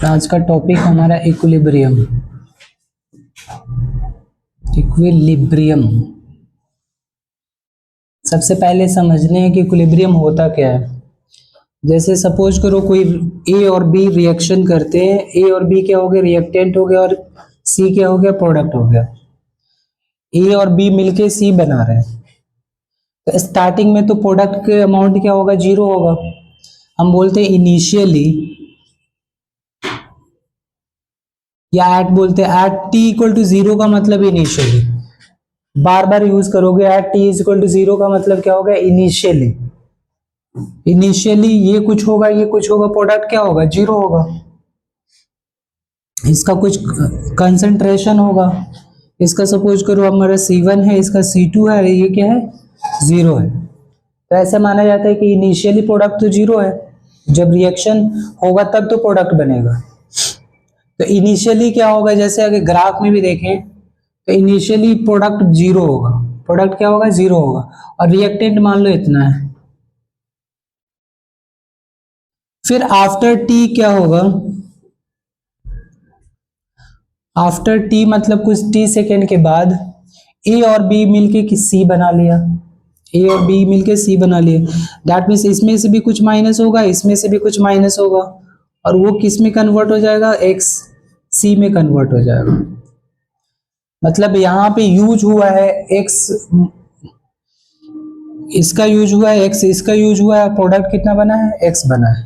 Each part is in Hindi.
तो आज का टॉपिक हमारा इक्विलिब्रियम। इक्विलिब्रियम सबसे पहले समझने हैं कि इक्विलिब्रियम होता क्या है। जैसे सपोज करो कोई ए और बी रिएक्शन करते हैं, ए और बी क्या हो गया, रिएक्टेंट हो गया, और सी क्या हो गया, प्रोडक्ट हो गया। ए और बी मिलके सी बना रहे हैं, तो स्टार्टिंग में तो प्रोडक्ट के अमाउंट क्या होगा, जीरो होगा। हम बोलते हैं इनिशियली, या एट बोलते हैं, at t equal to zero का मतलब इनिशियली। बार बार यूज करोगे, at t is equal to zero का मतलब क्या होगा, इनिशियली। इनिशियली ये कुछ होगा, ये कुछ होगा, प्रोडक्ट क्या होगा, जीरो होगा। इसका कुछ कंसंट्रेशन होगा। इसका सपोज करो हमारा C1 है, इसका C2 है, ये क्या है, जीरो है। तो ऐसे माना जाता है कि इनिशियली प्रोडक्ट तो जीरो है, जब रिएक्शन होगा तब तो प्रोडक्ट बनेगा। तो इनिशियली क्या होगा, जैसे अगर ग्राफ में भी देखें तो इनिशियली प्रोडक्ट जीरो होगा, प्रोडक्ट क्या होगा, जीरो होगा, और रिएक्टेंट मान लो इतना है। फिर आफ्टर टी क्या होगा, आफ्टर टी मतलब कुछ टी सेकेंड के बाद ए और बी मिलके सी बना लिया, ए और बी मिलके सी बना लिया। दैट मीन्स इसमें से भी कुछ माइनस होगा, इसमें से भी कुछ माइनस होगा, और वो किस में कन्वर्ट हो जाएगा, एक्स सी में कन्वर्ट हो जाएगा। मतलब यहाँ पे यूज हुआ है एक्स, इसका यूज हुआ है एक्स, इसका यूज हुआ है, प्रोडक्ट कितना बना है, एक्स बना है।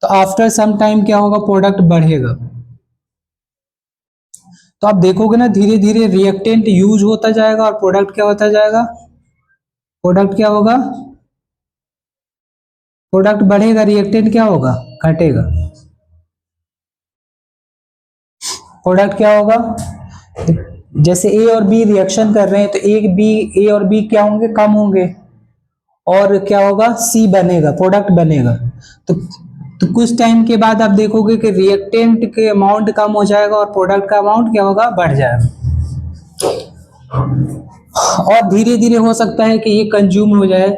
तो आफ्टर सम टाइम क्या होगा, प्रोडक्ट बढ़ेगा। तो आप देखोगे ना, धीरे धीरे रिएक्टेंट यूज होता जाएगा और प्रोडक्ट क्या होता जाएगा, प्रोडक्ट क्या होगा, प्रोडक्ट बढ़ेगा, रिएक्टेंट क्या होगा, घटेगा। प्रोडक्ट क्या होगा, जैसे ए और बी रिएक्शन कर रहे हैं तो ए और बी क्या होंगे, कम होंगे, और क्या होगा, सी बनेगा, प्रोडक्ट बनेगा। तो तो कुछ टाइम के बाद आप देखोगे कि रिएक्टेंट के अमाउंट कम हो जाएगा और प्रोडक्ट का अमाउंट क्या होगा, बढ़ जाएगा। और धीरे धीरे हो सकता है कि ये कंज्यूम हो जाए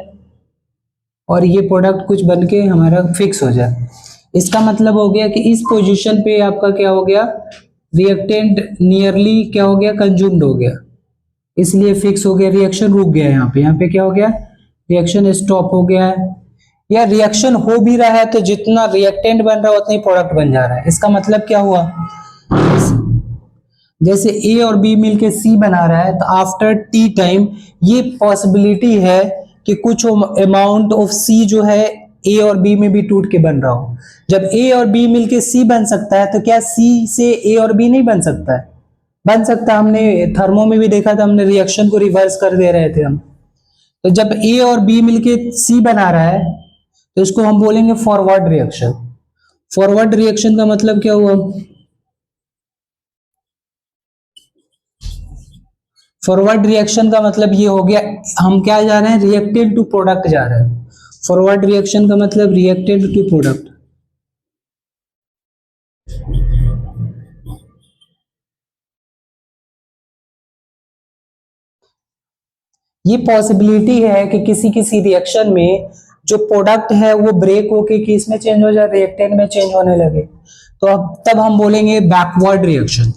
और ये प्रोडक्ट कुछ बन के हमारा फिक्स हो जाए। इसका मतलब हो गया कि इस पोजीशन पे आपका क्या हो गया, रिएक्टेंट नियरली क्या हो गया, कंज्यूम्ड हो गया, इसलिए फिक्स हो गया, रिएक्शन रुक गया। यहाँ पे क्या हो गया, रिएक्शन स्टॉप हो गया है। या रिएक्शन हो भी रहा है तो जितना रिएक्टेंट बन रहा है उतना ही प्रोडक्ट बन जा रहा है। इसका मतलब क्या हुआ, जैसे ए और बी मिलके सी बना रहा है, तो आफ्टर टी टाइम ये पॉसिबिलिटी है कि कुछ अमाउंट ऑफ सी जो है ए और बी में भी टूट के बन रहा हो। जब ए और बी मिलके सी बन सकता है तो क्या सी से ए और बी नहीं बन सकता है, बन सकता है। हमने थर्मो में भी देखा था, हमने रिएक्शन को रिवर्स कर दे रहे थे हम। तो जब ए और बी मिलके सी बना रहा है तो इसको हम बोलेंगे फॉरवर्ड रिएक्शन। फॉरवर्ड रिएक्शन का मतलब क्या हुआ, फॉरवर्ड रिएक्शन का मतलब ये हो गया, हम क्या जा रहे हैं, रिएक्टेंट टू प्रोडक्ट जा रहे हैं। फॉरवर्ड रिएक्शन का मतलब रिएक्टेंट टू प्रोडक्ट। ये पॉसिबिलिटी है कि किसी किसी रिएक्शन में जो प्रोडक्ट है वो ब्रेक होके किस में चेंज हो जाए, रिएक्टेंट में चेंज होने लगे। तो अब तब हम बोलेंगे बैकवर्ड रिएक्शन।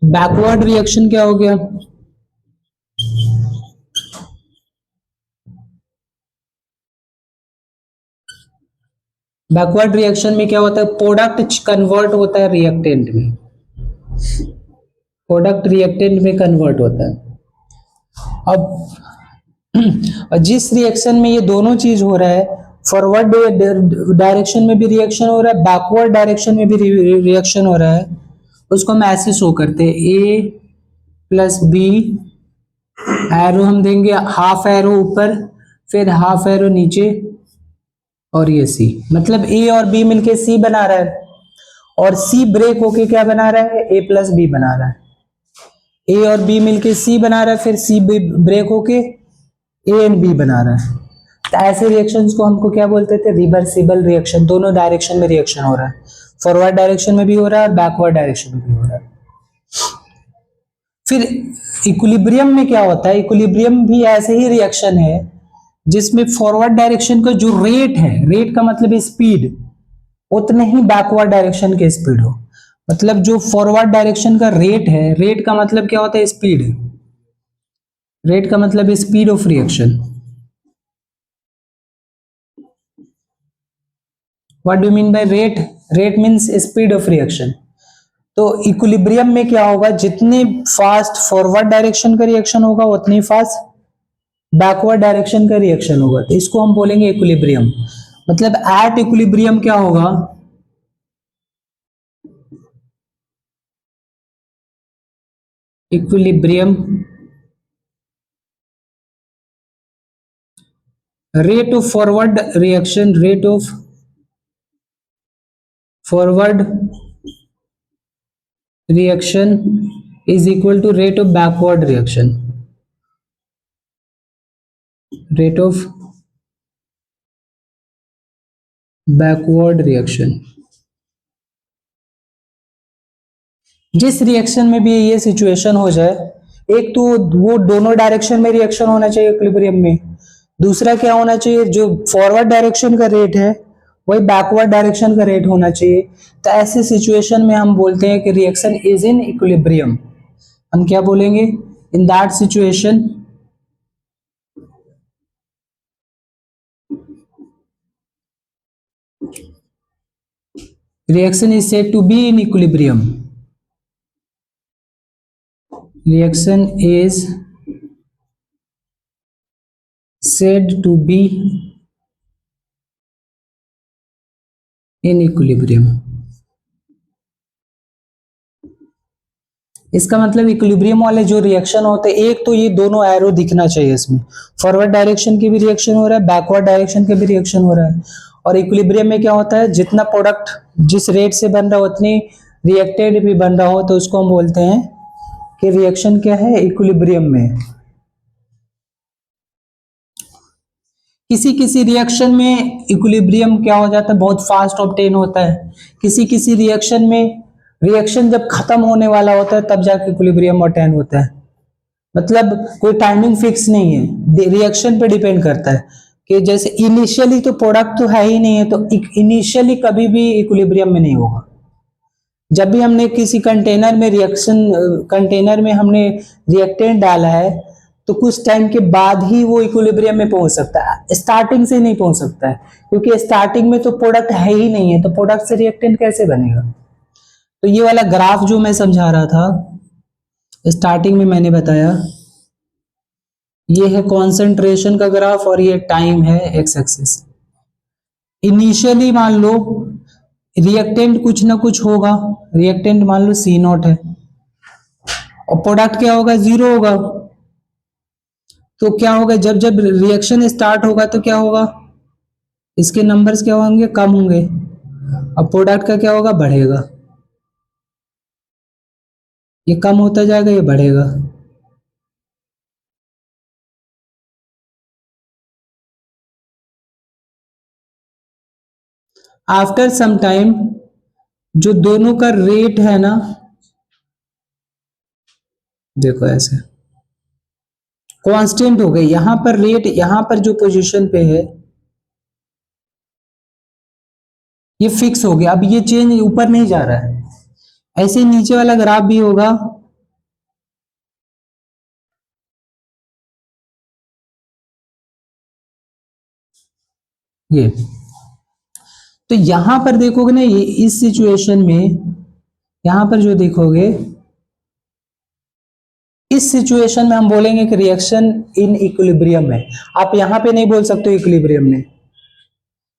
बैकवर्ड रिएक्शन क्या हो गया, बैकवर्ड रिएक्शन में क्या होता है, प्रोडक्ट कन्वर्ट होता है रिएक्टेंट में, प्रोडक्ट रिएक्टेंट में कन्वर्ट होता है। अब जिस रिएक्शन में ये दोनों चीज हो रहा है, फॉरवर्ड डायरेक्शन में भी रिएक्शन हो रहा है, बैकवर्ड डायरेक्शन में भी रिएक्शन हो रहा है, उसको हम ऐसे शो करते हैं, ए प्लस बी, एरो हम देंगे, हाफ एरो ऊपर, फिर हाफ एरो नीचे, और ये सी। मतलब ए और बी मिलके सी बना रहा है, और सी ब्रेक होके क्या बना रहा है, ए प्लस बी बना रहा है। ए और बी मिलके सी बना रहा है, फिर सी ब्रेक होके ए एंड बी बना रहा है। तो ऐसे रिएक्शंस को हमको क्या बोलते थे, रिवर्सिबल रिएक्शन। दोनों डायरेक्शन में रिएक्शन हो रहा है, फॉरवर्ड डायरेक्शन में भी हो रहा है, बैकवर्ड डायरेक्शन में भी हो रहा है। फिर इक्विलिब्रियम में क्या होता है, इक्विलिब्रियम भी ऐसे ही रिएक्शन है जिसमें फॉरवर्ड डायरेक्शन का जो रेट है, रेट का मतलब स्पीड, उतने ही बैकवर्ड डायरेक्शन के स्पीड हो। मतलब जो फॉरवर्ड डायरेक्शन का रेट है, रेट का मतलब क्या होता है? स्पीड। रेट का मतलब है speed of reaction. What do mean by rate? Rate means speed of reaction. तो इक्विलिब्रियम में क्या होगा? जितने फास्ट फॉरवर्ड डायरेक्शन का रिएक्शन होगा उतनी फास्ट बैकवर्ड डायरेक्शन का रिएक्शन होगा। तो इसको हम बोलेंगे इक्विलिब्रियम। मतलब एट इक्विलिब्रियम क्या होगा? Equilibrium rate of forward reaction, rate of forward reaction is equal to rate of backward reaction, rate of backward reaction। जिस रिएक्शन में भी ये सिचुएशन हो जाए, एक तो वो दोनों डायरेक्शन में रिएक्शन होना चाहिए इक्विलिब्रियम में, दूसरा क्या होना चाहिए? जो फॉरवर्ड डायरेक्शन का रेट है वही बैकवर्ड डायरेक्शन का रेट होना चाहिए। तो ऐसे सिचुएशन में हम बोलते हैं कि रिएक्शन इज इन इक्विलिब्रियम। हम क्या बोलेंगे? In that situation reaction is said to be in equilibrium। reaction is said to be in equilibrium। इसका मतलब इक्विलिब्रियम वाले जो रिएक्शन होते हैं, एक तो ये दोनों एरो दिखना चाहिए इसमें, फॉरवर्ड डायरेक्शन की भी रिएक्शन हो रहा है, बैकवर्ड डायरेक्शन के भी रिएक्शन हो रहा है। और इक्विलिब्रियम में क्या होता है? जितना प्रोडक्ट जिस रेट से बन रहा हो उतनी रिएक्टेड भी बन रहा हो, तो उसको हम बोलते हैं कि रिएक्शन क्या है? इक्विलिब्रियम में। किसी किसी रिएक्शन में इक्विलिब्रियम क्या हो जाता है? बहुत फास्ट ऑब्टेन होता है। किसी किसी रिएक्शन में रिएक्शन जब खत्म होने वाला होता है तब जाके इक्विलिब्रियम ऑब्टेन होता है। मतलब कोई टाइमिंग फिक्स नहीं है, रिएक्शन पे डिपेंड करता है कि जैसे इनिशियली तो प्रोडक्ट तो है ही नहीं है, तो इनिशियली कभी भी इक्विलिब्रियम में नहीं होगा। जब भी हमने किसी कंटेनर में कंटेनर में हमने रिएक्टेंट डाला है तो कुछ टाइम के बाद ही वो इक्विलिब्रियम में पहुंच सकता है, स्टार्टिंग से नहीं पहुंच सकता है, क्योंकि स्टार्टिंग में तो प्रोडक्ट है ही नहीं है, तो प्रोडक्ट से रिएक्टेंट कैसे बनेगा? तो ये वाला ग्राफ जो मैं समझा रहा था स्टार्टिंग में मैंने बताया, ये है कॉन्सेंट्रेशन का ग्राफ और ये टाइम है एक्स एक्सिस। इनिशियली मान लो रिएक्टेंट कुछ ना कुछ होगा, रिएक्टेंट मान लो सी नॉट है और प्रोडक्ट क्या होगा? जीरो होगा। तो क्या होगा? जब जब रिएक्शन स्टार्ट होगा तो क्या होगा? इसके नंबर्स क्या होंगे? कम होंगे। अब प्रोडक्ट का क्या होगा? बढ़ेगा। ये कम होता जाएगा, ये बढ़ेगा। आफ्टर सम टाइम जो दोनों का रेट है ना, देखो ऐसे कांस्टेंट हो गई, यहां पर रेट, यहां पर जो पोजीशन पे है ये फिक्स हो गया, अब ये चेंज ऊपर नहीं जा रहा है। ऐसे ही नीचे वाला ग्राफ भी होगा, ये। तो यहां पर देखोगे ना, ये इस सिचुएशन में यहां पर जो देखोगे, इस सिचुएशन में हम बोलेंगे कि रिएक्शन इन इक्विलिब्रियम है। आप यहां पे नहीं बोल सकते इक्विलिब्रियम में,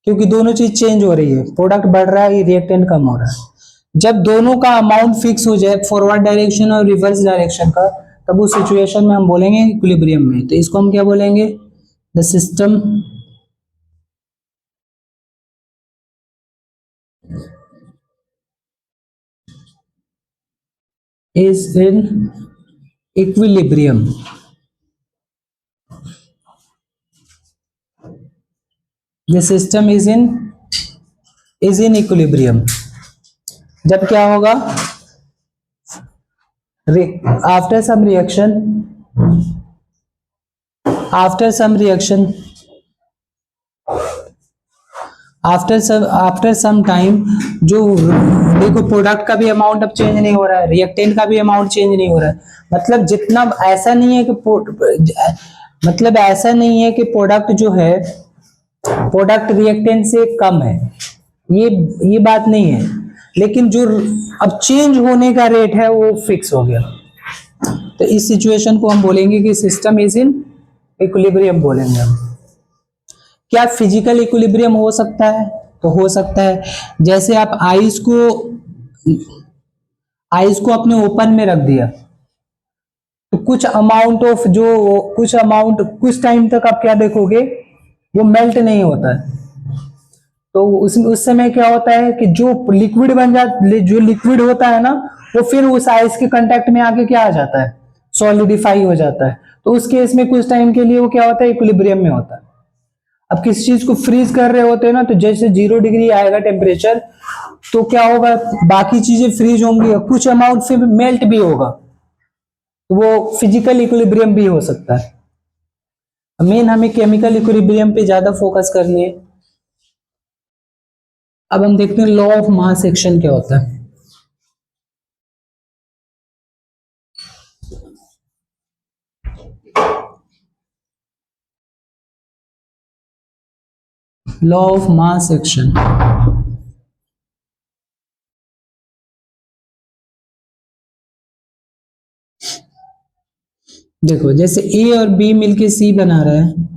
क्योंकि दोनों चीज चेंज हो रही है, प्रोडक्ट बढ़ रहा है, रिएक्टेंट कम हो रहा है। जब दोनों का अमाउंट फिक्स हो जाए, फॉरवर्ड डायरेक्शन और रिवर्स डायरेक्शन का, तब उस सिचुएशन में हम बोलेंगे इक्विलिब्रियम में। तो इसको हम क्या बोलेंगे? The system is in equilibrium। The system is in equilibrium। जब क्या होगा? after some after some time जो देखो प्रोडक्ट का भी अमाउंट अब चेंज नहीं हो रहा है, रिएक्टेंट का भी अमाउंट चेंज नहीं हो रहा है। मतलब जितना ऐसा नहीं है कि मतलब ऐसा नहीं है कि प्रोडक्ट जो है प्रोडक्ट रिएक्टेंट से कम है, ये बात नहीं है, लेकिन जो अब चेंज होने का रेट है वो फिक्स हो गया। तो इस सिचुएशन को हम बोलेंगे कि सिस्टम इज इन इक्विलिब्रियम बोलेंगे हम। क्या फिजिकल इक्विलिब्रियम हो सकता है? तो हो सकता है। जैसे आप आइस को अपने ओपन में रख दिया तो कुछ टाइम तक आप क्या देखोगे, वो मेल्ट नहीं होता है। तो उस समय क्या होता है कि जो लिक्विड होता है ना, वो फिर उस आइस के कांटेक्ट में आके क्या आ जाता है, सॉलिडिफाई हो जाता है। तो उस केस में कुछ टाइम के लिए वो क्या होता है, इक्विलिब्रियम में होता है। अब किसी चीज को फ्रीज कर रहे होते हैं ना, तो जैसे 0 डिग्री आएगा टेम्परेचर, तो क्या होगा, बाकी चीजें फ्रीज होंगी, कुछ अमाउंट फिर मेल्ट भी होगा, तो वो फिजिकल इक्विलिब्रियम भी हो सकता है। मेन हमें केमिकल इक्विलिब्रियम पे ज्यादा फोकस करनी है। अब हम देखते हैं लॉ ऑफ मास एक्शन क्या होता है। लॉ ऑफ मास एक्शन, देखो जैसे ए और बी मिलके सी बना रहा है,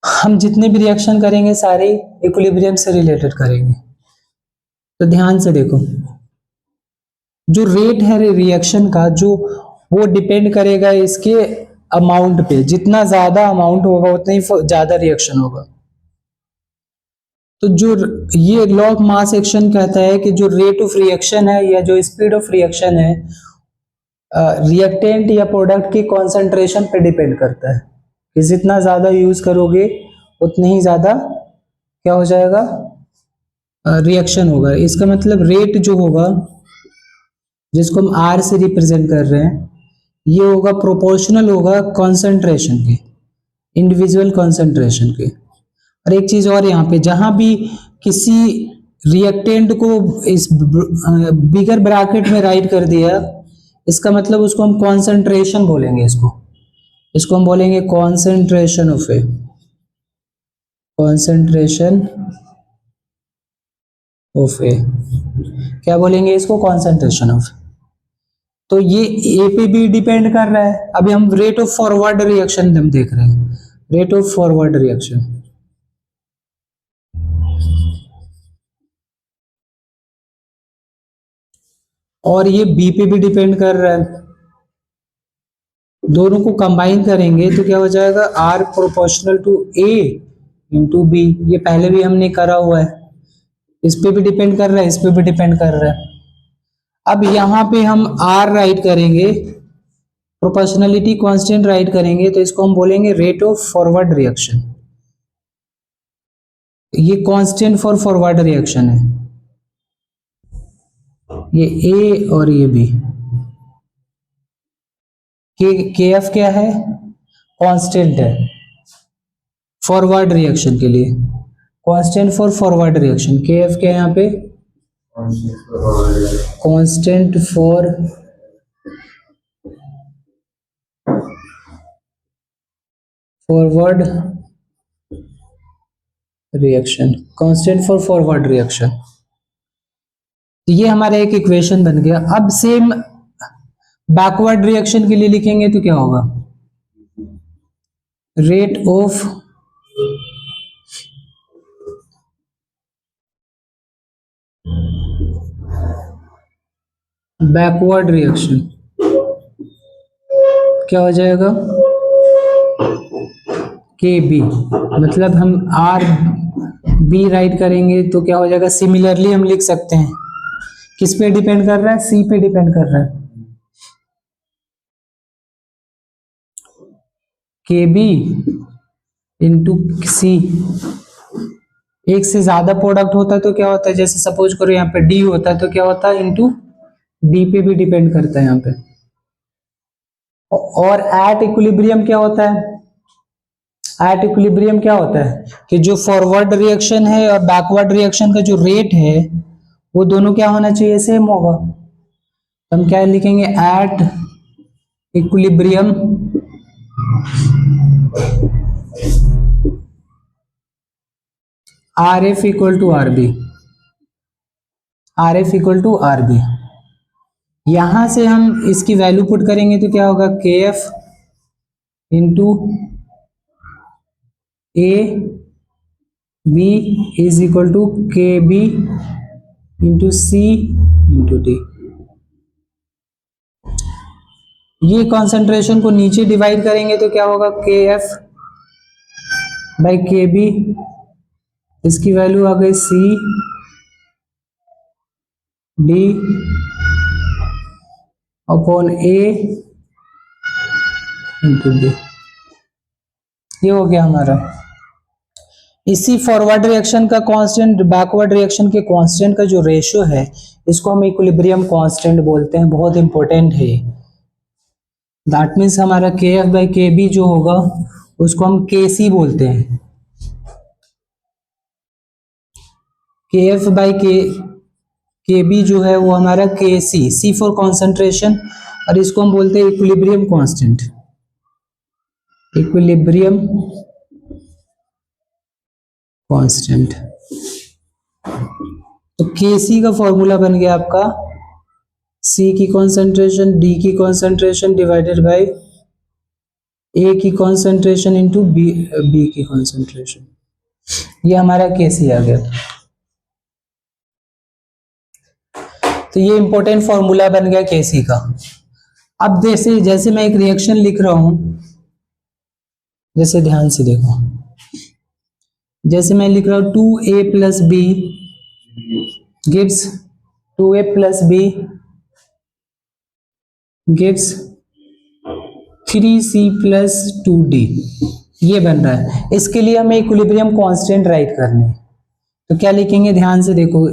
हम जितने भी रिएक्शन करेंगे सारे इक्विलिब्रियम से रिलेटेड करेंगे। तो ध्यान से देखो, जो रेट है रिएक्शन का, जो वो डिपेंड करेगा इसके अमाउंट पे। जितना ज्यादा अमाउंट होगा उतना ही ज्यादा रिएक्शन होगा। तो जो ये लॉ ऑफ मास एक्शन कहता है कि जो रेट ऑफ रिएक्शन है या जो स्पीड ऑफ रिएक्शन है, रिएक्टेंट या प्रोडक्ट की कॉन्सेंट्रेशन पे डिपेंड करता है कि जितना ज्यादा यूज करोगे उतनी ही ज्यादा क्या हो जाएगा, रिएक्शन होगा। इसका मतलब रेट जो होगा, जिसको हम आर से रिप्रेजेंट कर रहे हैं, ये होगा प्रोपोर्शनल होगा कॉन्सेंट्रेशन के, इंडिविजुअल कॉन्सेंट्रेशन के। और एक चीज और, यहाँ पे जहां भी किसी रिएक्टेंट को इस बिगर ब्रैकेट में राइट कर दिया, इसका मतलब उसको हम कॉन्सेंट्रेशन बोलेंगे। इसको हम बोलेंगे concentration of A, concentration of A, क्या बोलेंगे इसको, कॉन्सेंट्रेशन ऑफ। तो ये ए पे भी डिपेंड कर रहा है। अभी हम रेट ऑफ फॉरवर्ड रिएक्शन हम देख रहे हैं, रेट ऑफ फॉरवर्ड रिएक्शन, और ये बी पे भी डिपेंड कर रहा है। दोनों को कंबाइन करेंगे तो क्या हो जाएगा, r proportional to a into b. ये पहले भी हमने करा हुआ है। इस पे भी डिपेंड कर रहा है, इस पे भी डिपेंड कर रहा है। अब यहां पे हम आर राइट करेंगे, प्रोपोर्शनलिटी कांस्टेंट राइट करेंगे, तो इसको हम बोलेंगे रेट ऑफ फॉरवर्ड रिएक्शन। ये कांस्टेंट फॉर फॉरवर्ड रिएक्शन है, ये ए और ये बी। के एफ क्या है, कांस्टेंट है फॉरवर्ड रिएक्शन के लिए, कांस्टेंट फॉर फॉरवर्ड रिएक्शन। के एफ क्या है यहाँ पे, constant for forward reaction, constant for forward reaction. ये हमारा एक इक्वेशन बन गया। अब सेम बैकवर्ड रिएक्शन के लिए लिखेंगे तो क्या होगा, रेट ऑफ बैकवर्ड रिएक्शन क्या हो जाएगा, के बी। मतलब हम आर बी राइट करेंगे तो क्या हो जाएगा, सिमिलरली हम लिख सकते हैं, किस पे डिपेंड कर रहा है, सी पे डिपेंड कर रहा है, के बी इंटू सी। एक से ज्यादा प्रोडक्ट होता है तो क्या होता है, जैसे सपोज करो यहाँ पे डी होता है तो क्या होता है, इंटू डी पे भी डिपेंड करता है यहाँ पे। और एट इक्विलिब्रियम क्या होता है, एट इक्विलिब्रियम क्या होता है कि जो फॉरवर्ड रिएक्शन है और बैकवर्ड रिएक्शन का जो रेट है वो दोनों क्या होना चाहिए, सेम होगा। तो हम क्या लिखेंगे, at equilibrium r f equal to r b, r f equal to r b. यहां से हम इसकी वैल्यू पुट करेंगे तो क्या होगा, k f into a b is equal to k b into c into d. ये कॉन्सेंट्रेशन को नीचे डिवाइड करेंगे तो क्या होगा, k f by k b, इसकी वैल्यू आ गई c d upon a into d. ये हो गया हमारा। इसी फॉरवर्ड रिएक्शन का कांस्टेंट बैकवर्ड रिएक्शन के कांस्टेंट का जो रेशियो है इसको हम इक्विलिब्रियम कांस्टेंट बोलते हैं, बहुत इंपॉर्टेंट है। दैट मीन्स हमारा के एफ बाई के बी जो होगा उसको हम के सी बोलते हैं, के एफ बाई के बी जो है वो हमारा के सी, सी फॉर कॉन्सेंट्रेशन, और इसको हम बोलते हैं इक्विलिब्रियम कांस्टेंट, इक्विलिब्रियम कांस्टेंट। तो के सी का फॉर्मूला बन गया आपका सी की कॉन्सेंट्रेशन, डी की कॉन्सेंट्रेशन डिवाइडेड बाय ए की कॉन्सेंट्रेशन इंटू बी की कॉन्सेंट्रेशन। ये हमारा के सी आ गया। तो ये इंपॉर्टेंट फॉर्मूला बन गया के सी का। अब जैसे जैसे मैं एक रिएक्शन लिख रहा हूं, जैसे ध्यान से देखो, जैसे मैं लिख रहा हूं 2a plus b gives 2a plus b gives 3c plus 2d, ये बन रहा है। इसके लिए हमें इक्विलिब्रियम कांस्टेंट राइट करने हैं। तो क्या लिखेंगे, ध्यान से देखो,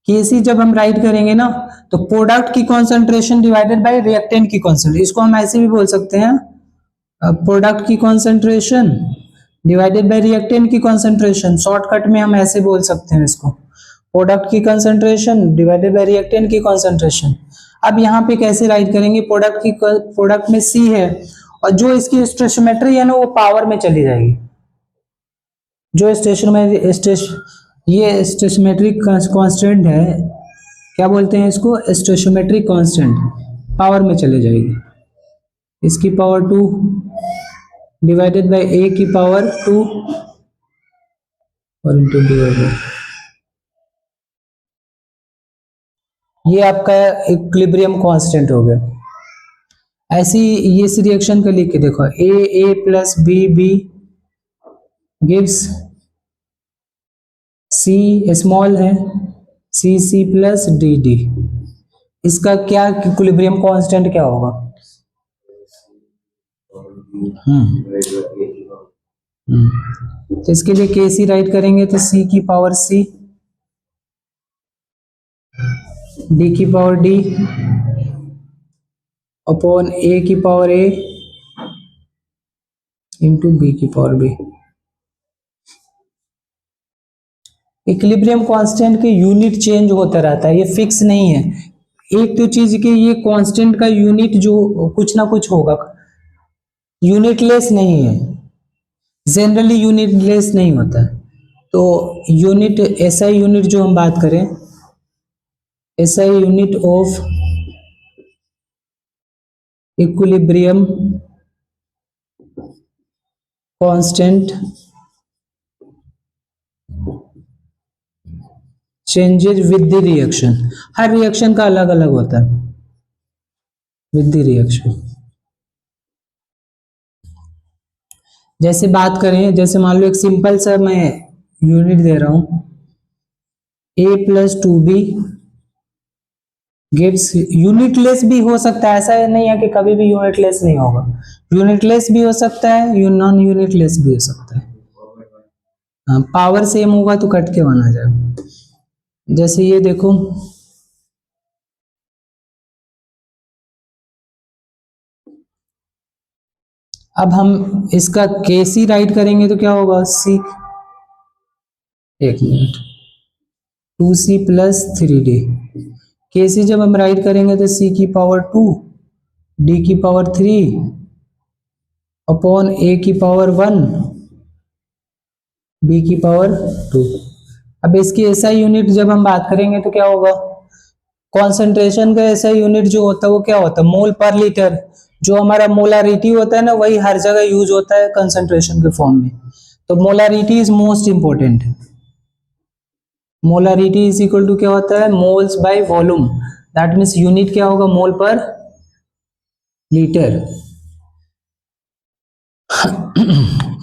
केसी जब हम राइट करेंगे ना तो प्रोडक्ट की कॉन्सेंट्रेशन डिवाइडेड बाय रिएक्टेंट की कॉन्सेंट्रेशन, इसको हम ऐसे भी बोल सकते हैं, प्रोडक्ट की कॉन्सेंट्रेशन डिवाइडेड बाय रिएक्टेंट की कॉन्सेंट्रेशन। शॉर्टकट में हम ऐसे बोल सकते हैं इसको, प्रोडक्ट की कॉन्सेंट्रेशन डिवाइडेड बाय रिएक्टेंट की कॉन्सेंट्रेशन। अब यहाँ पे कैसे राइट करेंगे, प्रोडक्ट में सी है और जो इसकी स्टोइचियोमेट्री है ना वो पावर में चली जाएगी। जो ये स्टोइचियोमेट्रिक कांस्टेंट है, क्या बोलते हैं इसको, स्टोइचियोमेट्रिक कांस्टेंट, पावर में चले जाएगी। इसकी पावर 2 डिवाइडेड बाय ए की पावर 2 और इंटू डी होगा। ये आपका इक्विलिब्रियम कांस्टेंट हो गया। ऐसी ये इस रिएक्शन का लिख के देखो, A plus B B gives C small है सी प्लस डी डी। इसका क्या इक्विलिब्रियम कांस्टेंट क्या होगा, तो इसके लिए के सी राइट करेंगे तो सी की पावर सी, डी की पावर डी अपॉन ए की पावर ए इंटू बी की पावर बी। इक्विलिब्रियम कांस्टेंट के यूनिट चेंज होता रहता है, ये फिक्स नहीं है। एक तो चीज कि ये कांस्टेंट का यूनिट जो कुछ ना कुछ होगा, यूनिटलेस नहीं है, जनरली यूनिटलेस नहीं होता है। तो यूनिट एसआई यूनिट जो हम बात करें, SI unit of equilibrium constant changes with the reaction. Her reaction का अलग अलग होता है विद द रिएक्शन। जैसे बात करें, जैसे मान लो एक सिंपल सा मैं यूनिट दे रहा हूं, a plus 2b gives, unitless भी हो सकता है, ऐसा नहीं है कि कभी भी यूनिटलेस नहीं होगा, यूनिटलेस भी हो सकता है, नॉन यूनिटलेस भी हो सकता है। हाँ, पावर सेम होगा तो कट के बना जाएगा। जैसे ये देखो, अब हम इसका केसी राइट करेंगे तो क्या होगा, सी, एक मिनट, 2c+3d। केसी जब हम राइट करेंगे तो c⁻², d⁻³ upon a⁻1, b⁻²। अब इसकी एसआई यूनिट जब हम बात करेंगे तो क्या होगा, कॉन्सेंट्रेशन का एसआई यूनिट जो होता है वो क्या होता है, मोल पर लीटर। जो हमारा मोलारिटी होता है ना, वही हर जगह यूज होता है कंसंट्रेशन के फॉर्म में। तो molarity is most important. Molarity is equal to क्या होता है, moles by volume. That means unit क्या होगा, मोल पर लीटर।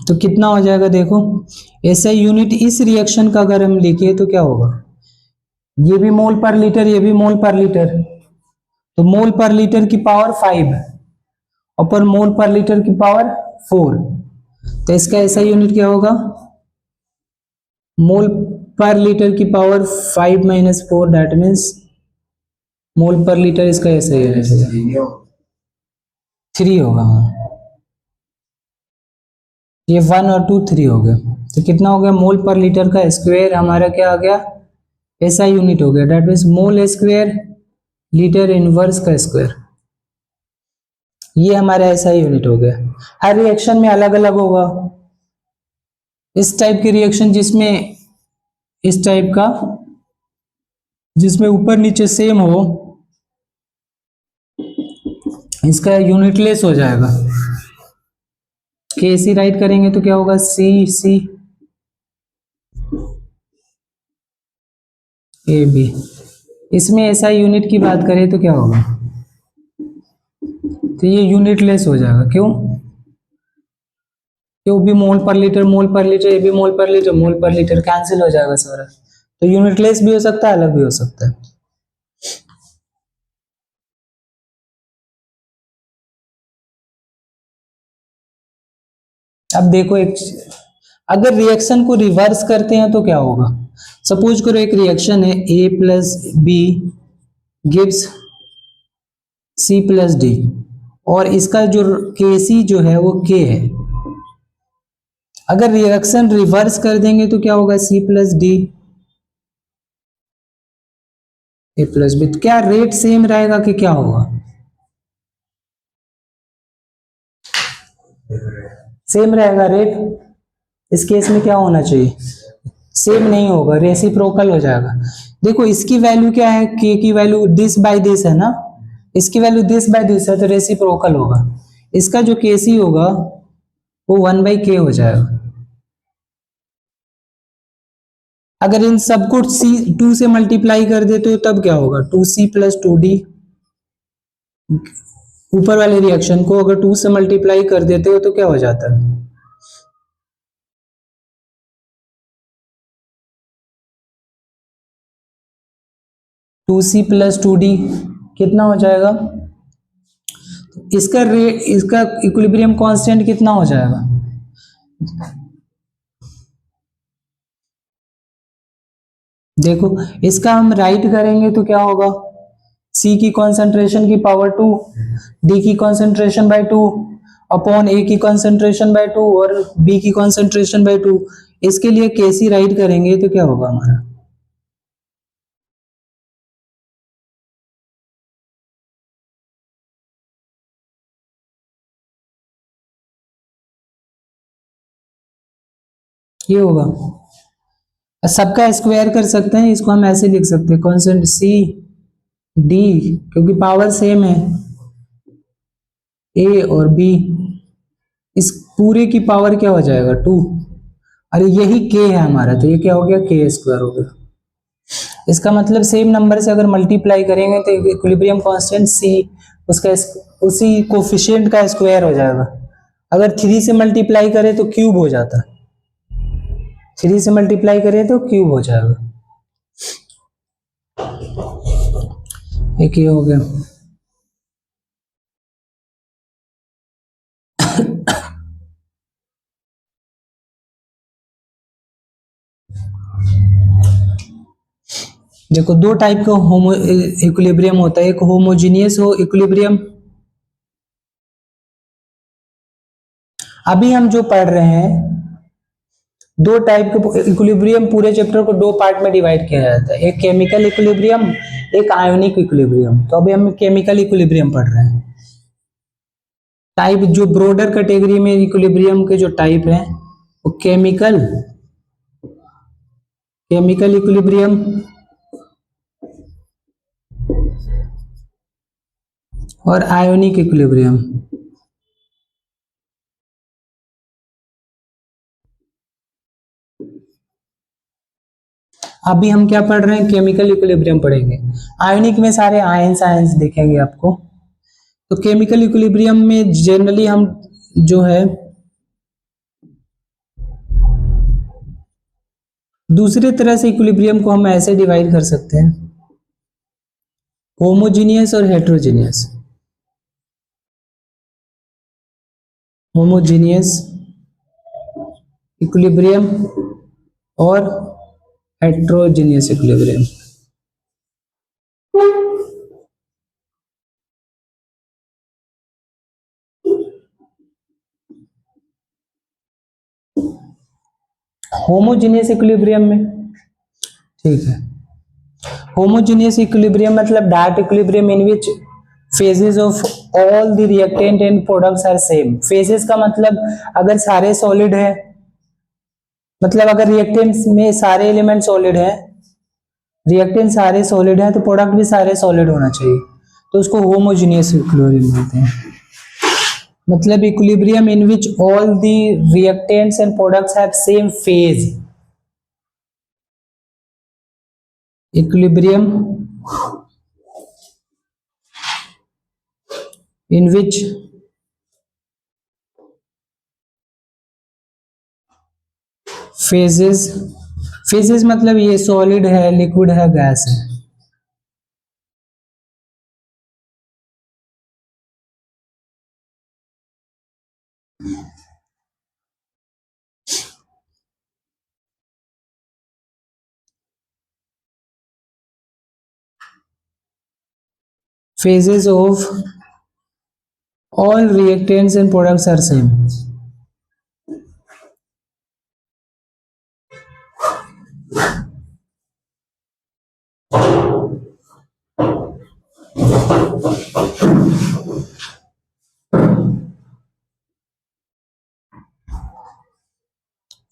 तो कितना हो जाएगा देखो, एसआई यूनिट इस रिएक्शन का अगर हम लिखे तो क्या होगा, ये भी मोल पर लीटर, ये भी मोल पर लीटर। तो मोल पर लीटर की पावर 5 और मोल पर लीटर की पावर 4। तो इसका एसआई यूनिट क्या होगा, मोल पर लीटर की पावर 5 - 4, दैट मीन्स मोल पर लीटर इसका एसआई यूनिट होगा 3 होगा। हाँ, ये 1 और 2 3 हो गए। तो कितना हो गया, मोल पर लीटर का स्क्वायर हमारा क्या आ गया, एसआई यूनिट हो गया। That means mole square litre inverse का स्क्वायर, ये हमारा एसआई यूनिट हो गया। हर रिएक्शन में अलग अलग होगा। इस टाइप की रिएक्शन जिसमें, इस टाइप का जिसमें ऊपर नीचे सेम हो, इसका यूनिटलेस हो जाएगा। केसी राइट करेंगे तो क्या होगा, सी सी ए बी। इसमें एसआई यूनिट की बात करें तो क्या होगा, तो ये यूनिटलेस हो जाएगा। क्यों, क्यों भी मोल पर लीटर, मोल पर लीटर, ये भी मोल पर लीटर, मोल पर लीटर कैंसिल हो जाएगा सारा। तो यूनिटलेस भी हो सकता है, अलग भी हो सकता है। अब देखो एक, अगर रिएक्शन को रिवर्स करते हैं तो क्या होगा। सपोज करो एक रिएक्शन है, A+B गिव्स C+D, और इसका जो Kc जो है वो K है। अगर रिएक्शन रिवर्स कर देंगे तो क्या होगा, C+D A+B। तो क्या रेट सेम रहेगा कि क्या होगा, सेम रहेगा रेट। इस केस में क्या होना चाहिए, सेम नहीं होगा, रेसिप्रोकल हो जाएगा। देखो इसकी वैल्यू क्या है, के की वैल्यू दिस बाय दिस है ना, इसकी वैल्यू दिस बाय दिस है, तो रेसिप्रोकल होगा। इसका जो केसी होगा वो 1/k हो जाएगा। अगर इन सबको सी 2 से मल्टीप्लाई कर देते हो तब क्या होगा, 2c+2d। ऊपर वाले रिएक्शन को अगर 2 से मल्टीप्लाई कर देते हो तो क्या हो जाता है, 2c+2d कितना हो जाएगा। इसका रेट, इसका इक्विलिब्रियम कांस्टेंट कितना हो जाएगा, देखो इसका हम राइट करेंगे तो क्या होगा, C की कॉन्सेंट्रेशन की पावर 2, D की कॉन्सेंट्रेशन बाय 2 अपॉन A की कॉन्सेंट्रेशन बाय 2 और B की कॉन्सेंट्रेशन बाय 2। इसके लिए केसी राइट करेंगे तो क्या होगा हमारा, ये होगा। सबका स्क्वायर कर सकते हैं, इसको हम ऐसे लिख सकते हैं, कॉन्सेंट C D, क्योंकि पावर सेम है A और B, इस पूरे की पावर क्या हो जाएगा 2। अरे यही K है हमारा, तो ये क्या हो गया, K² हो गया। इसका मतलब सेम नंबर से अगर मल्टीप्लाई करेंगे तो इक्विलिब्रियम कांस्टेंट C उसका उसी कोफिशिएंट का स्क्वायर हो जाएगा। अगर 3 से मल्टीप्लाई करें तो क्यूब हो जाता, 3 से मल्टीप्लाई करें तो क्यूब हो जाएगा। एक ये हो गया। देखो दो टाइप का होमो इक्विलिब्रियम होता है, एक होमोजीनियस हो इक्विलिब्रियम अभी हम जो पढ़ रहे हैं, दो टाइप के इक्विलिब्रियम, पूरे चैप्टर को दो पार्ट में डिवाइड किया जाता है, एक केमिकल इक्विलिब्रियम, एक आयोनिक इक्विलिब्रियम। तो अभी हम केमिकल इक्विलिब्रियम पढ़ रहे हैं। टाइप जो ब्रॉडर कैटेगरी में इक्विलिब्रियम के जो टाइप हैं वो केमिकल इक्विलिब्रियम और आयोनिक इक्विलिब्रियम। अभी हम क्या पढ़ रहे हैं, केमिकल इक्विलिब्रियम पढ़ेंगे। आयोनिक में सारे आयंस आयंस देखेंगे आपको। तो केमिकल इक्विलिब्रियम में जनरली हम जो है दूसरे तरह से इक्विलिब्रियम को हम ऐसे डिवाइड कर सकते हैं, होमोजीनियस और हेट्रोजीनियस। होमोजीनियस इक्विलिब्रियम और हेट्रोजीनियस इक्विलिब्रियम। होमोजीनियस इक्विलिब्रियम में, ठीक है, होमोजीनियस इक्विलिब्रियम मतलब that equilibrium in which phases of all the reactant and products are same। phases का मतलब अगर सारे सॉलिड है, मतलब अगर रिएक्टेंट्स में सारे एलिमेंट सॉलिड है, रिएक्टेंट सारे सॉलिड है, तो प्रोडक्ट भी सारे सॉलिड होना चाहिए, तो उसको होमोजीनियस इक्विलिब्रियम बोलते हैं। मतलब equilibrium in which all the reactants and products have same phase. Equilibrium in which phases मतलब ये सॉलिड है, लिक्विड है, गैस है। phases of all reactants and products are same।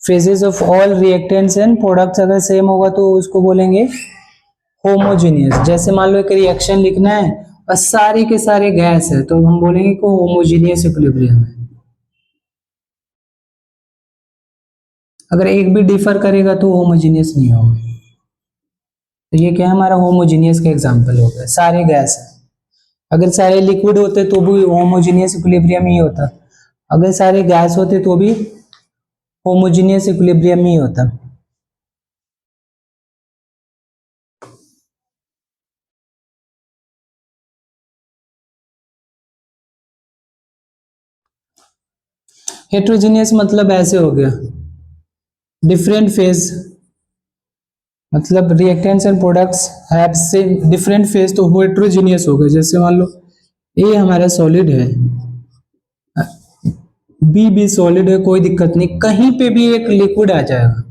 phases of all reactants and products अगर सेम होगा तो उसको बोलेंगे होमोजीनियस। जैसे मान लो एक रिएक्शन लिखना है और सारे के सारे गैस है, तो हम बोलेंगे कि होमोजीनियस इक्विलिब्रियम है। अगर एक भी डिफर करेगा तो होमोजीनियस नहीं होगा। तो ये क्या है, हमारा होमोजीनियस का एग्जांपल हो गया, सारे गैस है। अगर सारे लिक्विड होते तो भी होमोजीनियस इक्विलिब्रियम ही होता, अगर सारे गैस होते तो भी होमोजीनियस इक्विलिब्रियम ही होता। हेट्रोजीनियस मतलब ऐसे हो गया, डिफरेंट फेज, मतलब reactants and products have same different phase, तो हेट्रोजीनियस हो गया। जैसे मान लो ए हमारा सॉलिड है, बी भी सॉलिड है, कोई दिक्कत नहीं, कहीं पे भी एक लिक्विड आ जाएगा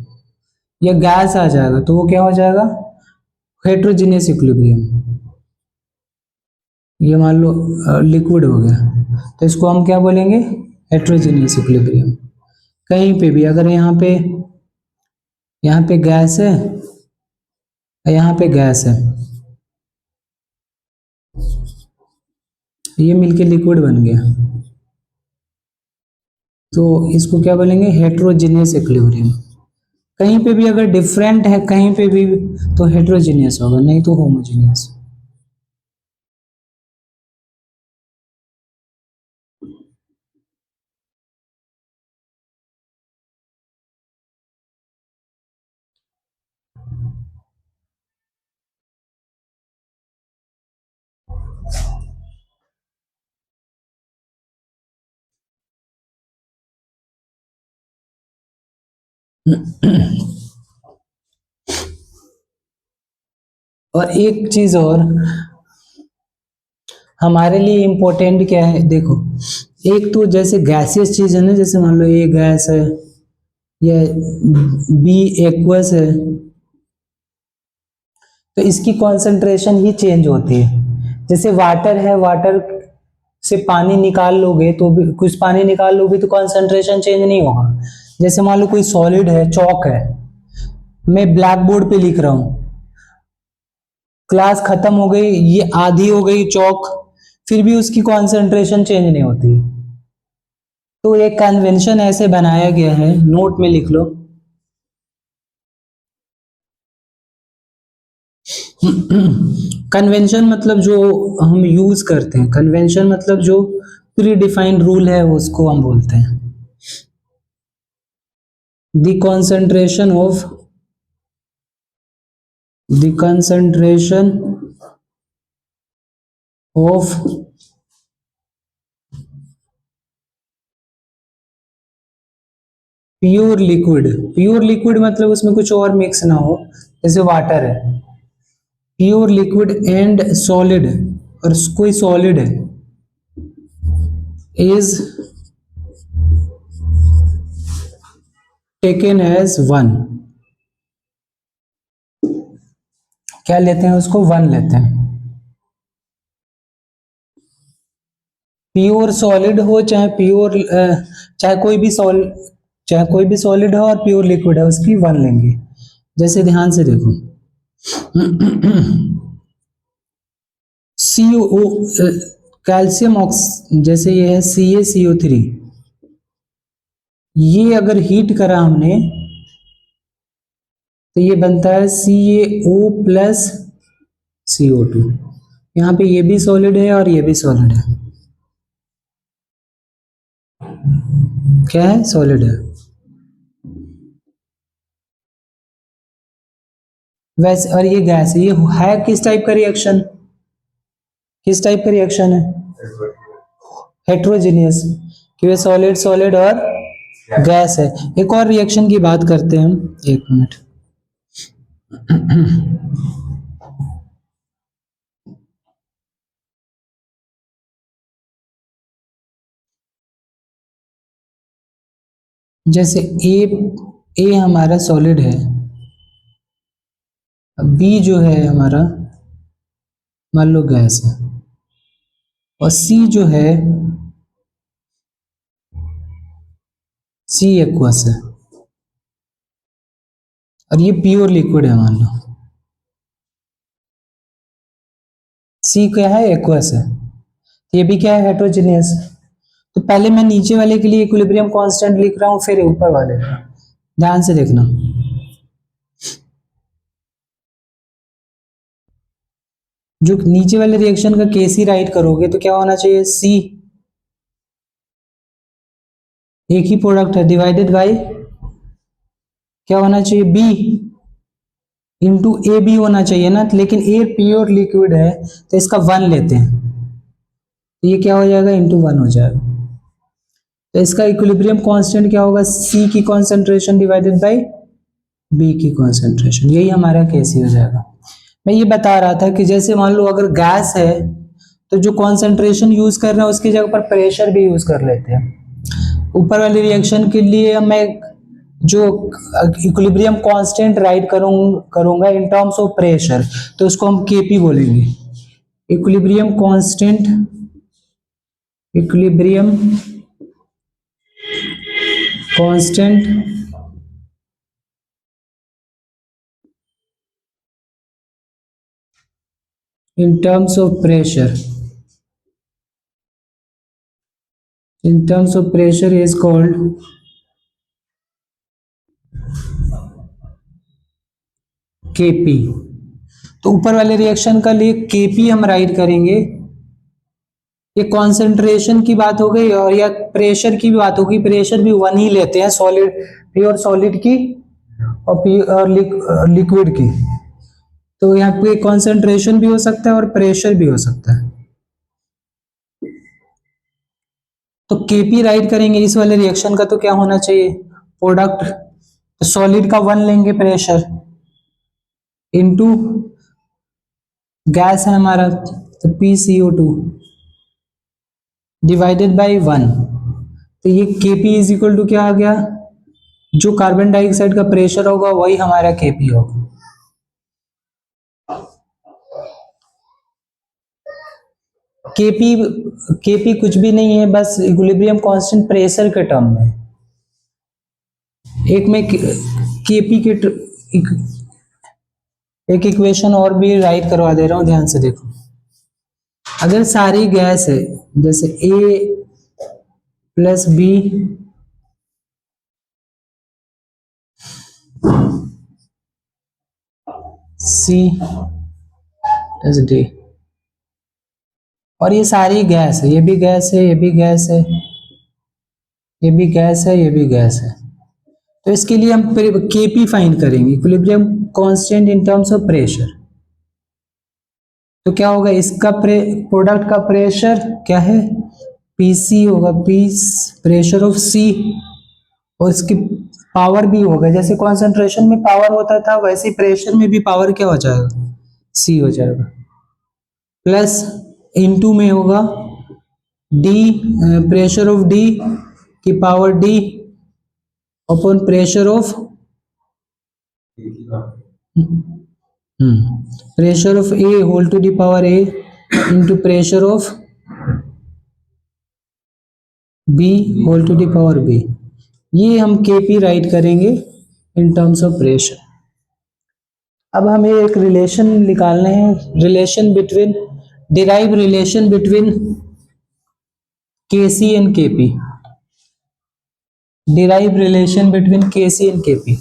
या गैस आ जाएगा तो वो क्या हो जाएगा, हेट्रोजीनियस इक्विलिब्रियम। ये मान लो लिक्विड हो गया, तो इसको हम क्या बोलेंगे, हेट्रोजीनियस इक्विलिब्रियम। कहीं पे भी अगर यहाँ पे गैस है, यहाँ पे गैस है, ये मिलके लिक्विड बन गया, तो इसको क्या बोलेंगे, हेट्रोजीनियस इक्विलिब्रियम। कहीं पे भी अगर डिफरेंट है, कहीं पे भी, तो हेट्रोजीनियस होगा, नहीं तो होमोजीनियस। और एक चीज और हमारे लिए इम्पोर्टेंट क्या है, देखो एक तो जैसे गैसियस चीज है ना, जैसे मान लो ए गैस है या बी एक्वस है, तो इसकी कॉन्सेंट्रेशन ही चेंज होती है। जैसे वाटर है, वाटर से पानी निकाल लोगे तो भी, कुछ पानी निकाल लोगे तो कॉन्सेंट्रेशन चेंज नहीं होगा। जैसे मान लो कोई सॉलिड है, चौक है, मैं ब्लैक बोर्ड पे लिख रहा हूं, क्लास खत्म हो गई, ये आधी हो गई चौक, फिर भी उसकी कॉन्सेंट्रेशन चेंज नहीं होती। तो एक कन्वेंशन ऐसे बनाया गया है, नोट में लिख लो। कन्वेंशन मतलब जो हम यूज करते हैं, कन्वेंशन मतलब जो प्री डिफाइंड रूल है उसको हम बोलते हैं। The concentration of pure liquid. Pure liquid मतलब उसमें कुछ और मिक्स ना हो, जैसे वाटर है, प्योर लिक्विड एंड सॉलिड, और कोई सॉलिड है, इज टेकन एज वन। क्या लेते हैं उसको? वन लेते हैं। प्योर सॉलिड हो चाहे प्योर, चाहे कोई भी सॉलिड, चाहे कोई भी सॉलिड हो और प्योर लिक्विड है, उसकी वन लेंगे। जैसे ध्यान से देखो, CO, कैल्शियम ऑक्स, जैसे ये है CaCO3, ये अगर हीट करा हमने तो ये बनता है CaO+CO2। यहाँ पे ये भी सॉलिड है और ये भी सॉलिड है। क्या है? सॉलिड है। वैसे, और ये गैस है, ये है किस टाइप का रिएक्शन? किस टाइप का रिएक्शन है? हेट्रोजीनियस, कि वे सॉलिड सॉलिड और गैस है। एक और रिएक्शन की बात करते हैं हम, एक मिनट। जैसे ए हमारा सॉलिड है, बी जो है हमारा मान लो गैस है, और सी जो है सी एक्वस है, और ये प्योर लिक्विड है मान लो। सी क्या है? एक्वस है। ये भी क्या है? हेट्रोजीनियस। तो पहले मैं नीचे वाले के लिए इक्विलिब्रियम कांस्टेंट लिख रहा हूं, फिर ऊपर वाले का। ध्यान से देखना, जो नीचे वाले रिएक्शन का केसी राइट करोगे तो क्या होना चाहिए? सी, एक ही प्रोडक्ट है, डिवाइडेड बाय क्या होना चाहिए? बी इंटू ए बी होना चाहिए ना, लेकिन ए प्योर लिक्विड है तो इसका वन लेते हैं, तो ये क्या हो जाएगा? इंटू वन हो जाएगा। तो इसका इक्विलिब्रियम कांस्टेंट क्या होगा? सी की कॉन्सेंट्रेशन डिवाइडेड बाय बी की कॉन्सेंट्रेशन, यही हमारा केसी हो जाएगा। मैं ये बता रहा था कि जैसे मान लो अगर गैस है तो जो कॉन्सेंट्रेशन यूज कर रहे हैं उसकी जगह पर प्रेशर भी यूज कर लेते हैं। ऊपर वाले रिएक्शन के लिए मैं जो इक्विलिब्रियम कांस्टेंट राइट करूंगा इन टर्म्स ऑफ प्रेशर, तो उसको हम केपी बोलेंगे। Equilibrium constant, equilibrium constant in terms of pressure, in terms of pressure is called Kp। तो ऊपर वाले रिएक्शन का लिए Kp हम राइट करेंगे। ये कॉन्सेंट्रेशन की बात हो गई, और या प्रेशर की भी बात होगी। प्रेशर भी वन ही लेते हैं, सॉलिड, प्योर सॉलिड की और लिक्विड की। तो यहाँ पे कॉन्सेंट्रेशन भी हो सकता है और प्रेशर भी हो सकता है। तो Kp राइट करेंगे इस वाले रिएक्शन का, तो क्या होना चाहिए? प्रोडक्ट सॉलिड का वन लेंगे प्रेशर, इनटू गैस है हमारा तो PCO2 डिवाइडेड बाय 1, तो ये Kp इज इक्वल टू क्या आ गया, जो कार्बन डाइऑक्साइड का प्रेशर होगा वही हमारा Kp होगा। Kp कुछ भी नहीं है, बस इक्विलिब्रियम कांस्टेंट प्रेशर के टर्म में। एक में Kp के एक इक्वेशन और भी राइट करवा दे रहा हूं, ध्यान से देखो। अगर सारी गैस है, जैसे A plus B C plus D, और ये सारी गैस है, ये भी गैस है, ये भी गैस है, ये भी गैस है, ये भी गैस है, तो इसके लिए हम Kp फाइंड करेंगे, equilibrium constant in terms of pressure. तो क्या होगा, इसका प्रोडक्ट का प्रेशर क्या है, Pc होगा, पीस प्रेशर ऑफ C, और इसकी पावर भी होगा, जैसे कॉन्सेंट्रेशन में पावर होता था वैसे प्रेशर में भी पावर क्या हो जाएगा, C हो जाएगा, प्लस इनटू में होगा D, प्रेशर ऑफ D की power D upon pressure of pressure of A whole to the power A into pressure of B whole to the power B। ये हम Kp राइट करेंगे इन टर्म्स ऑफ प्रेशर। अब हमें एक रिलेशन निकालने हैं, relation between, derive relation between Kc and Kp, derive relation between Kc and Kp।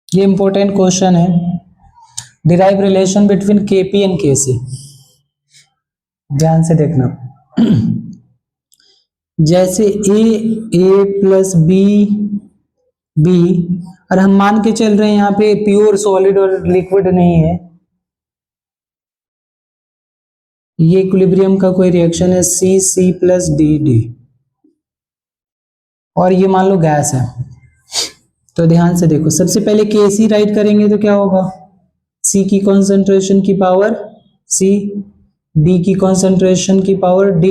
ये इंपॉर्टेंट क्वेश्चन है, derive relation between Kp and Kc। ध्यान से देखना, जैसे A प्लस B, और हम मान के चल रहे हैं यहाँ पे प्योर सॉलिड और लिक्विड नहीं है, ये इक्विलिब्रियम का कोई रिएक्शन है C प्लस D, और ये मान लो गैस है। तो ध्यान से देखो, सबसे पहले Kc राइट करेंगे तो क्या होगा, C की कॉन्सेंट्रेशन की पावर C, D की कॉन्सेंट्रेशन की power D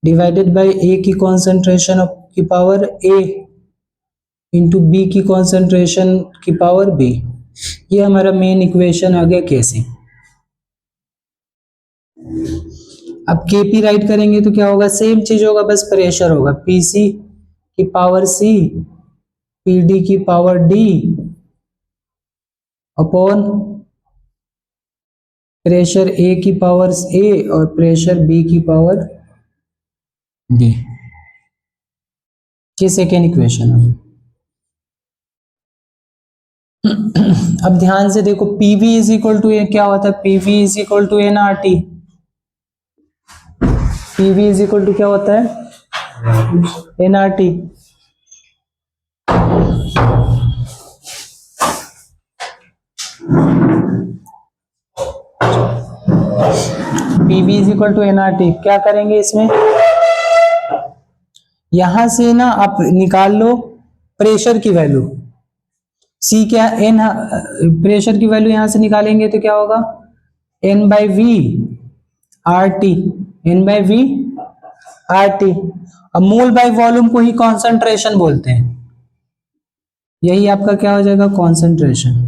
divided by A की कॉन्सेंट्रेशन की पावर A इंटू B की कॉन्सेंट्रेशन की पावर B। ये हमारा मेन इक्वेशन आ गया Kc। अब Kp राइट करेंगे तो क्या होगा, सेम चीज होगा, बस प्रेशर होगा, Pc की पावर C Pd की power D upon pressure A की पावर A और प्रेशर B की पावर B। ये सेकेंड इक्वेशन है। अब ध्यान से देखो, PV इज इक्वल टू क्या होता है, PV is equal to nRT। PV is equal to क्या होता है, nRT। PV is equal to nRT। क्या करेंगे इसमें, यहां से ना आप निकाल लो प्रेशर की वैल्यू, C क्या N, प्रेशर की वैल्यू यहां से निकालेंगे तो क्या होगा, N by v r t, N by v r t. अब मोल बाई वॉल्यूम को ही कॉन्सेंट्रेशन बोलते हैं, यही आपका क्या हो जाएगा, कॉन्सेंट्रेशन।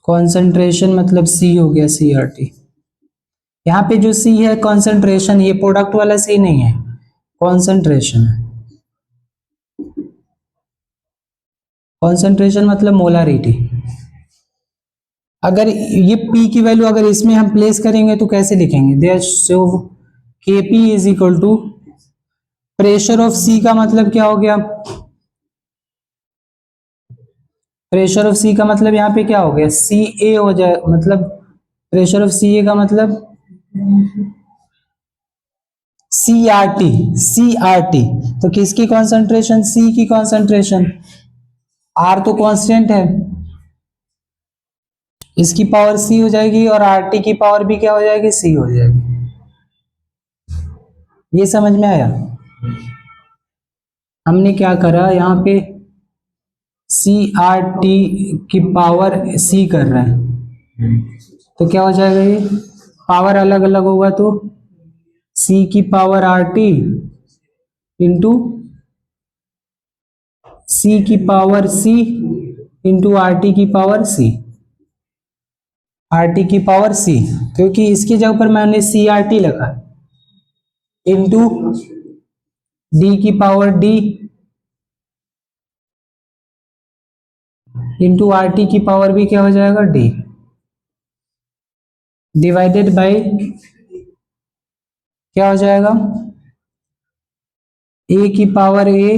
कॉन्सेंट्रेशन मतलब C हो गया, CRT। यहाँ पे जो C है कॉन्सेंट्रेशन, ये प्रोडक्ट वाला C नहीं है, कॉन्सेंट्रेशन है। कॉन्सेंट्रेशन मतलब मोलारिटी। अगर ये P की वैल्यू अगर इसमें हम प्लेस करेंगे तो कैसे लिखेंगे, there so Kp is equal to pressure of C का मतलब क्या हो गया, प्रेशर ऑफ C का मतलब यहाँ पे क्या हो गया, Ca हो जाए, मतलब प्रेशर ऑफ Ca का मतलब CRT। तो किसकी कॉन्सेंट्रेशन, C की कॉन्सेंट्रेशन, आर तो कांस्टेंट है, इसकी पावर सी हो जाएगी और आर टी की पावर भी क्या हो जाएगी, सी हो जाएगी। ये समझ में आया? हमने क्या करा यहाँ पे, सी आर टी की पावर सी कर रहे हैं, तो क्या हो जाएगा, ये पावर अलग अलग होगा तो सी की पावर आर टी इंटू सी की power C into R T की पावर सी, आर टी की पावर सी, क्योंकि इसकी जगह पर मैंने सी आर टी लगा, इंटू डी की power D into R T की पावर भी क्या हो जाएगा, डी, डिवाइडेड बाय क्या हो जाएगा, ए की पावर ए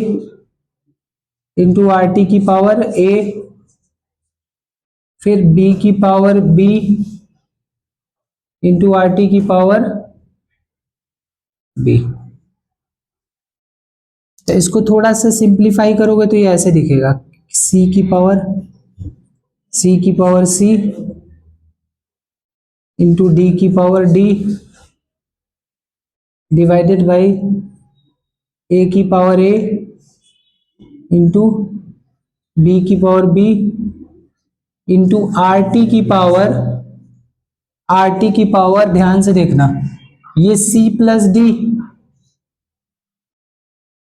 इंटू आर टी की पावर ए, फिर बी की power B into R T की पावर बी। तो इसको थोड़ा सा सिंप्लीफाई करोगे तो ये ऐसे दिखेगा, सी की पावर सी इंटू डी की power D divided by A की पावर ए इंटू बी की power B into R T की पावर ध्यान से देखना, ये C plus D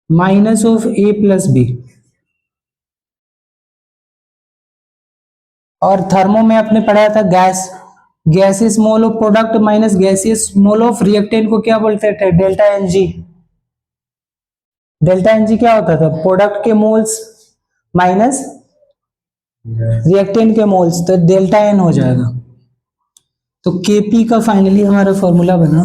minus of A plus B. और थर्मो में आपने पढ़ाया था gaseous mole of product minus gaseous mole of reactant को क्या बोलते थे, delta N G. Delta N G क्या होता था, प्रोडक्ट के मोल्स माइनस रिएक्टेंट के मोल्स, तो डेल्टा एन हो जाएगा। तो केपी का फाइनली हमारा फॉर्मूला बना,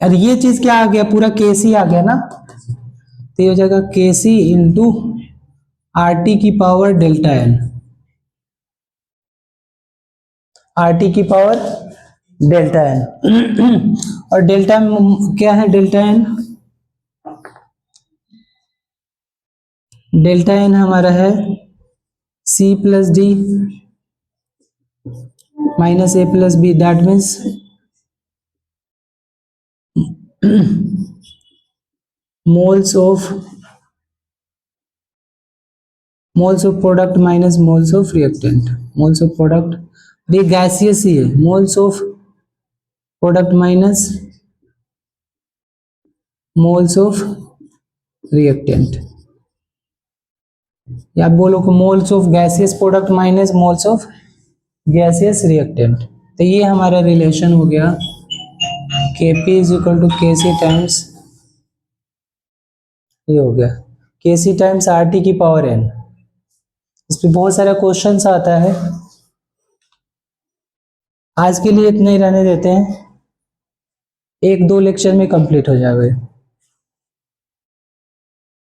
और ये चीज क्या आ गया, पूरा केसी आ गया ना, तो ये हो जाएगा केसी इंटू आर टी की power delta n, r T की पावर डेल्टा एन। और डेल्टा एन क्या है, डेल्टा एन हमारा है सी plus D minus a plus b, that means moles of product minus moles of reactant, moles of product ये गैसियस ही है, moles of product minus moles of reactant, या बोलो कि moles of gaseous product minus moles of gaseous reactant. तो ये हमारा रिलेशन हो गया Kp इज इक्वल टू के सी टाइम्स, ये हो गया के सी टाइम्स आर टी की पावर एन। इस पे बहुत सारा क्वेश्चंस आता है, आज के लिए इतने ही रहने देते हैं, 1-2 लेक्चर में कंप्लीट हो जाएगा।